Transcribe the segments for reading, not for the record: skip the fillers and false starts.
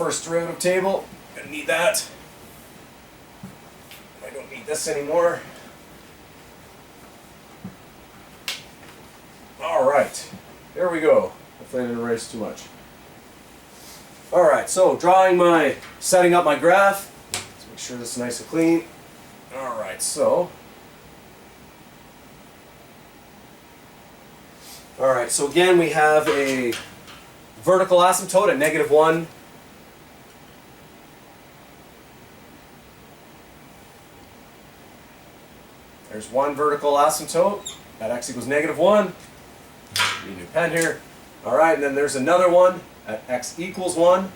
First derivative table, gonna need that. I don't need this anymore. Alright, there we go. Hopefully I didn't erase too much. Alright, so setting up my graph. Let's make sure this is nice and clean. Alright, so again we have a vertical asymptote at -1. There's one vertical asymptote at x equals -1. Need a new pen here. Alright, and then there's another one at x equals 1.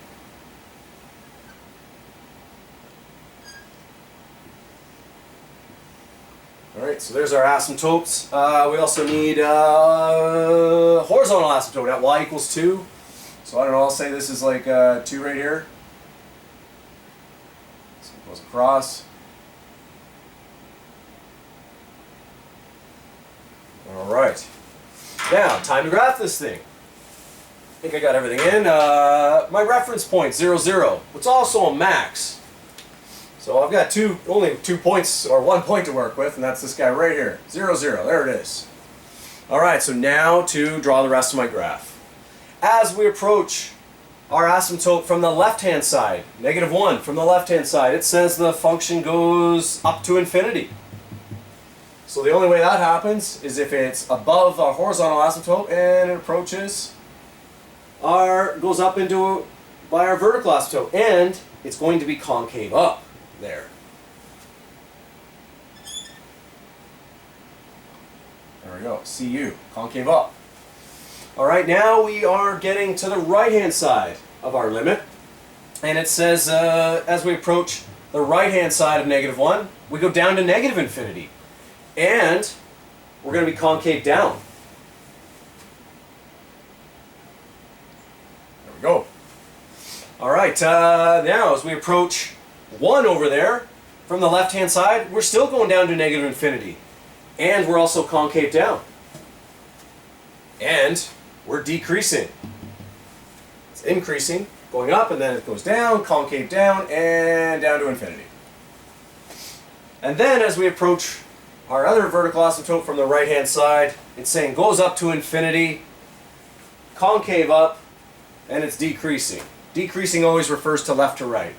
Alright, so there's our asymptotes. We also need horizontal asymptote at y equals 2. So I don't know, I'll say this is like 2 right here. So it goes across. Alright, now time to graph this thing. I think I got everything in. My reference point, 0, 0. It's also a max. So I've got only 2 points, or 1 point to work with, and that's this guy right here. 0, 0, there it is. Alright, so now to draw the rest of my graph. As we approach our asymptote from the left-hand side, -1 from the left-hand side, it says the function goes up to infinity. So the only way that happens is if it's above our horizontal asymptote and it goes up by our vertical asymptote, and it's going to be concave up there. There we go, CU, concave up. Alright, now we are getting to the right-hand side of our limit, and it says as we approach the right-hand side of -1, we go down to -infinity. And we're going to be concave down. There we go. Alright, now as we approach 1 over there, from the left-hand side, we're still going down to -infinity. And we're also concave down. And we're decreasing. It's increasing, going up, and then it goes down, concave down, and down to infinity. And then as we approach our other vertical asymptote from the right-hand side, it's saying goes up to infinity, concave up, and it's decreasing. Decreasing always refers to left to right.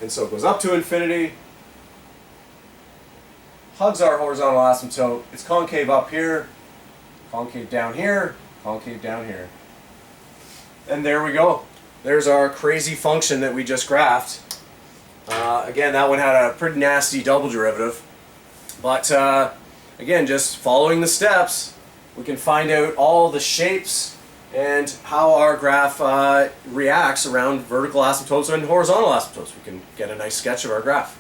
And so it goes up to infinity, hugs our horizontal asymptote, it's concave up here, concave down here, concave down here. And there we go. There's our crazy function that we just graphed. Again, that one had a pretty nasty double derivative. But again, just following the steps, we can find out all the shapes and how our graph reacts around vertical asymptotes and horizontal asymptotes. We can get a nice sketch of our graph.